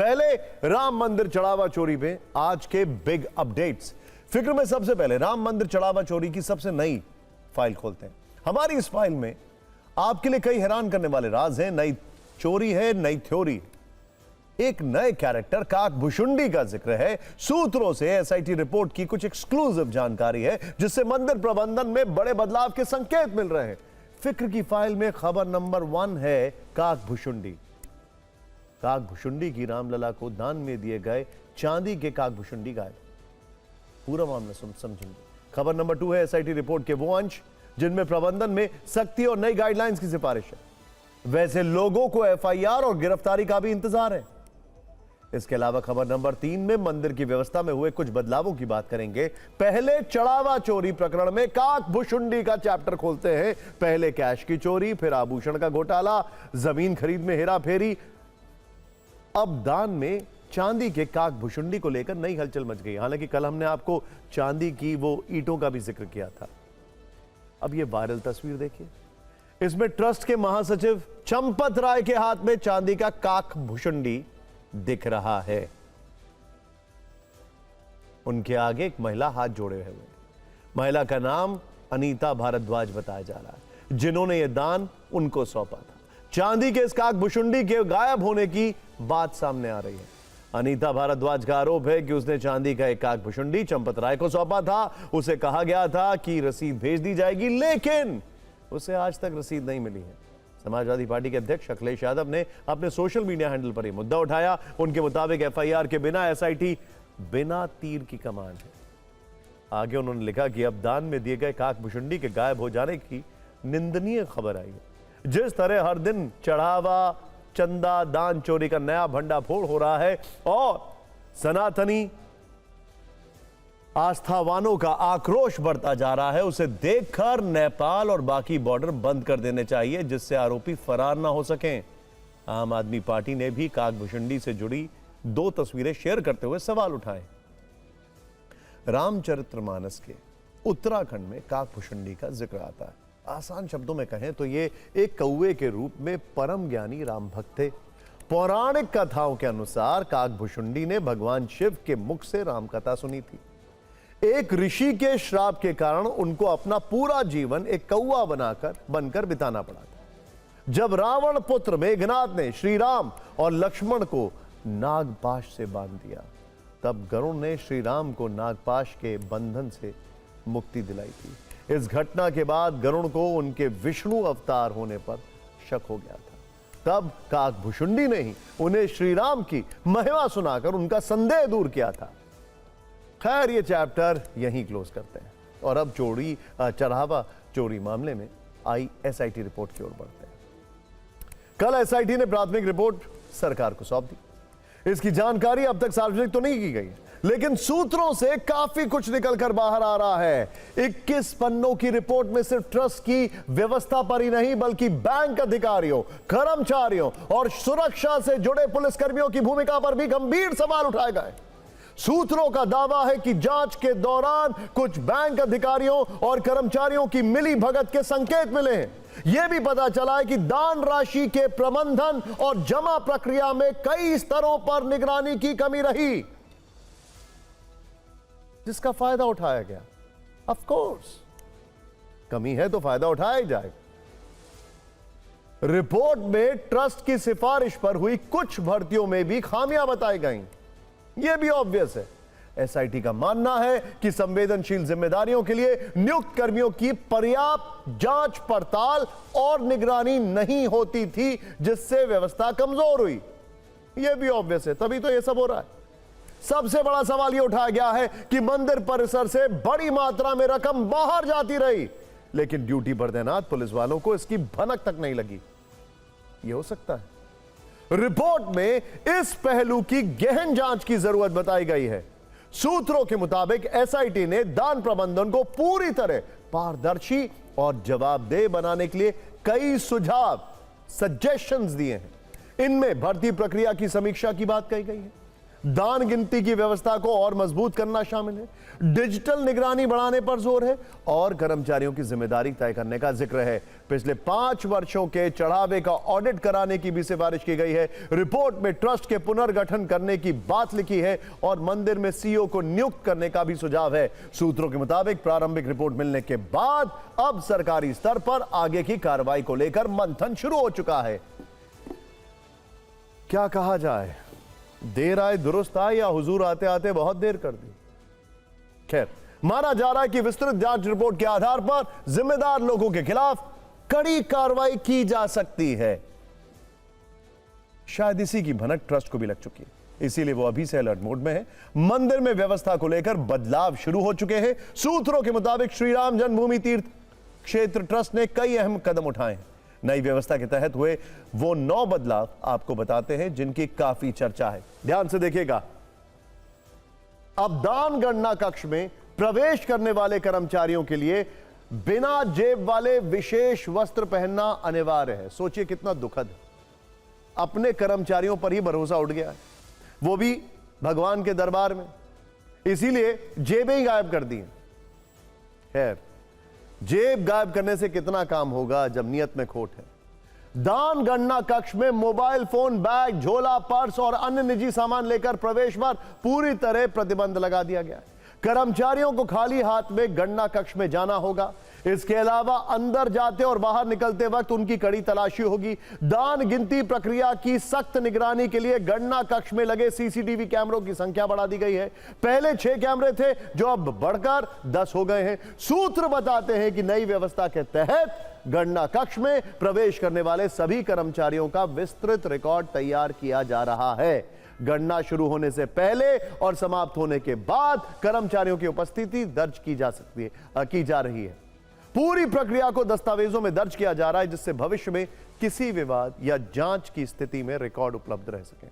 पहले राम मंदिर चढ़ावा चोरी पे आज के बिग अपडेट्स। फिक्र में सबसे पहले राम मंदिर चढ़ावा चोरी की सबसे नई फाइल खोलते हैं। हमारी इस फाइल में आपके लिए कई हैरान करने वाले राज हैं, नई चोरी है, नई थ्योरी, एक नए कैरेक्टर काकभुशुंडी का जिक्र है, सूत्रों से एसआईटी रिपोर्ट की कुछ एक्सक्लूसिव जानकारी है जिससे मंदिर प्रबंधन में बड़े बदलाव के संकेत मिल रहे हैं। फिक्र की फाइल में खबर नंबर 1 है काकभुशुंडी। काकभुशुंडी की रामलला को दान में दिए गए चांदी के काकभुशुंडी गायब। पूरा मामला समझेंगे। खबर नंबर 2 है एसआईटी रिपोर्ट के वो अंश जिनमें प्रबंधन में सख्ती और नई गाइडलाइंस की सिफारिश है। वैसे लोगों को एफआईआर और गिरफ्तारी का भी इंतजार है। इसके अलावा खबर नंबर 3 में मंदिर की व्यवस्था में हुए कुछ बदलावों की बात करेंगे। पहले चढ़ावा चोरी प्रकरण में काकभुशुंडी का चैप्टर खोलते हैं। पहले कैश की चोरी, फिर आभूषण का घोटाला, जमीन खरीद में हेरा फेरी, अब दान में चांदी के काकभुशुंडी को लेकर नई हलचल मच गई। हालांकि कल हमने आपको चांदी की वो ईंटों का भी जिक्र किया था। अब ये वायरल तस्वीर देखिए। इसमें ट्रस्ट के महासचिव चंपत राय के हाथ में चांदी का काकभुशुंडी दिख रहा है। उनके आगे एक महिला हाथ जोड़े हुए। महिला का नाम अनीता भारद्वाज बताया जा रहा है, जिन्होंने यह दान उनको सौंपा था। चांदी के इस काकभुशुंडी के गायब होने की बात सामने आ रही है। अनीता भारद्वाज का आरोप है कि उसने चांदी का एक काकभुशुंडी चंपत राय को सौंपा था। उसे कहा गया था कि रसीद भेज दी जाएगी, लेकिन उसे आज तक रसीद नहीं मिली है। समाजवादी पार्टी के अध्यक्ष अखिलेश यादव ने अपने सोशल मीडिया हैंडल पर यह मुद्दा उठाया। उनके मुताबिक एफआईआर के बिना एसआईटी बिना तीर की कमान है। आगे उन्होंने लिखा कि अब दान में दिए गए काकभुशुंडी के गायब हो जाने की निंदनीय खबर आई है। जिस तरह हर दिन चढ़ावा, चंदा, दान चोरी का नया भंडाफोड़ हो रहा है और सनातनी आस्थावानों का आक्रोश बढ़ता जा रहा है, उसे देखकर नेपाल और बाकी बॉर्डर बंद कर देने चाहिए जिससे आरोपी फरार ना हो सकें। आम आदमी पार्टी ने भी काकभुशुंडी से जुड़ी 2 तस्वीरें शेयर करते हुए सवाल उठाए। रामचरितमानस के उत्तराखंड में काकभुशुंडी का जिक्र आता है। आसान शब्दों में कहें तो ये एक कौवे के रूप में परम ज्ञानी राम भक्त थे। पौराणिक कथाओं के अनुसार काकभुशुंडी ने भगवान शिव के मुख से राम कथा सुनी थी। एक ऋषि के श्राप के कारण उनको अपना पूरा जीवन एक कौवा बनकर बिताना पड़ा था। जब रावण पुत्र मेघनाद ने श्री राम और लक्ष्मण को नागपाश से बांध दिया, तब गरुड़ ने श्री राम को नागपाश के बंधन से मुक्ति दिलाई थी। इस घटना के बाद गरुड़ को उनके विष्णु अवतार होने पर शक हो गया था। तब काकभुशुंडी ने ही उन्हें श्री राम की महिमा सुनाकर उनका संदेह दूर किया था। खैर, ये चैप्टर यहीं क्लोज करते हैं और अब चढ़ावा चोरी मामले में आई एसआईटी रिपोर्ट की ओर बढ़ते हैं। कल एसआईटी ने प्राथमिक रिपोर्ट सरकार को सौंप दी। इसकी जानकारी अब तक सार्वजनिक तो नहीं की गई है, लेकिन सूत्रों से काफी कुछ निकलकर बाहर आ रहा है। 21 पन्नों की रिपोर्ट में सिर्फ ट्रस्ट की व्यवस्था पर ही नहीं बल्कि बैंक अधिकारियों, कर्मचारियों और सुरक्षा से जुड़े पुलिसकर्मियों की भूमिका पर भी गंभीर सवाल उठाए गए। सूत्रों का दावा है कि जांच के दौरान कुछ बैंक अधिकारियों और कर्मचारियों की मिली भगत के संकेत मिले हैं। यह भी पता चला है कि दान राशि के प्रबंधन और जमा प्रक्रिया में कई स्तरों पर निगरानी की कमी रही, जिसका फायदा उठाया गया। ऑफ कोर्स, कमी है तो फायदा उठाया ही जाएगा। रिपोर्ट में ट्रस्ट की सिफारिश पर हुई कुछ भर्तियों में भी खामियां बताई गई। यह भी ऑब्वियस है। एसआईटी का मानना है कि संवेदनशील जिम्मेदारियों के लिए नियुक्त कर्मियों की पर्याप्त जांच पड़ताल और निगरानी नहीं होती थी, जिससे व्यवस्था कमजोर हुई। यह भी ऑब्वियस है, तभी तो यह सब हो रहा है। सबसे बड़ा सवाल यह उठाया गया है कि मंदिर परिसर से बड़ी मात्रा में रकम बाहर जाती रही, लेकिन ड्यूटी पर तैनात पुलिस वालों को इसकी भनक तक नहीं लगी। यह हो सकता है। रिपोर्ट में इस पहलू की गहन जांच की जरूरत बताई गई है। सूत्रों के मुताबिक एसआईटी ने दान प्रबंधन को पूरी तरह पारदर्शी और जवाबदेह बनाने के लिए कई सजेशंस दिए हैं। इनमें भर्ती प्रक्रिया की समीक्षा की बात कही गई है। दान गिनती की व्यवस्था को और मजबूत करना शामिल है, डिजिटल निगरानी बढ़ाने पर जोर है और कर्मचारियों की जिम्मेदारी तय करने का जिक्र है। पिछले 5 वर्षों के चढ़ावे का ऑडिट कराने की भी सिफारिश की गई है। रिपोर्ट में ट्रस्ट के पुनर्गठन करने की बात लिखी है और मंदिर में सीईओ को नियुक्त करने का भी सुझाव है। सूत्रों के मुताबिक प्रारंभिक रिपोर्ट मिलने के बाद अब सरकारी स्तर पर आगे की कार्रवाई को लेकर मंथन शुरू हो चुका है। क्या कहा जाए, देर आए दुरुस्त आए या हुजूर आते आते बहुत देर कर दी। खैर, माना जा रहा है कि विस्तृत जांच रिपोर्ट के आधार पर जिम्मेदार लोगों के खिलाफ कड़ी कार्रवाई की जा सकती है। शायद इसी की भनक ट्रस्ट को भी लग चुकी है, इसीलिए वो अभी से अलर्ट मोड में है। मंदिर में व्यवस्था को लेकर बदलाव शुरू हो चुके हैं। सूत्रों के मुताबिक श्री राम जन्मभूमि तीर्थ क्षेत्र ट्रस्ट ने कई अहम कदम उठाए हैं। नई व्यवस्था के तहत हुए वो 9 बदलाव आपको बताते हैं जिनकी काफी चर्चा है। ध्यान से देखिएगा। अब दान गणना कक्ष में प्रवेश करने वाले कर्मचारियों के लिए बिना जेब वाले विशेष वस्त्र पहनना अनिवार्य है। सोचिए कितना दुखद है। अपने कर्मचारियों पर ही भरोसा उठ गया है, वो भी भगवान के दरबार में, इसीलिए जेबें ही गायब कर दी हैं। खैर, जेब गायब करने से कितना काम होगा जब नियत में खोट है। दान गणना कक्ष में मोबाइल फोन, बैग, झोला, पर्स और अन्य निजी सामान लेकर प्रवेश पर पूरी तरह प्रतिबंध लगा दिया गया है। कर्मचारियों को खाली हाथ में गणना कक्ष में जाना होगा। इसके अलावा अंदर जाते और बाहर निकलते वक्त उनकी कड़ी तलाशी होगी। दान गिनती प्रक्रिया की सख्त निगरानी के लिए गणना कक्ष में लगे सीसीटीवी कैमरों की संख्या बढ़ा दी गई है। पहले 6 कैमरे थे जो अब बढ़कर 10 हो गए हैं। सूत्र बताते हैं कि नई व्यवस्था के तहत गणना कक्ष में प्रवेश करने वाले सभी कर्मचारियों का विस्तृत रिकॉर्ड तैयार किया जा रहा है। गणना शुरू होने से पहले और समाप्त होने के बाद कर्मचारियों की उपस्थिति दर्ज की जा रही है। पूरी प्रक्रिया को दस्तावेजों में दर्ज किया जा रहा है जिससे भविष्य में किसी विवाद या जांच की स्थिति में रिकॉर्ड उपलब्ध रह सके।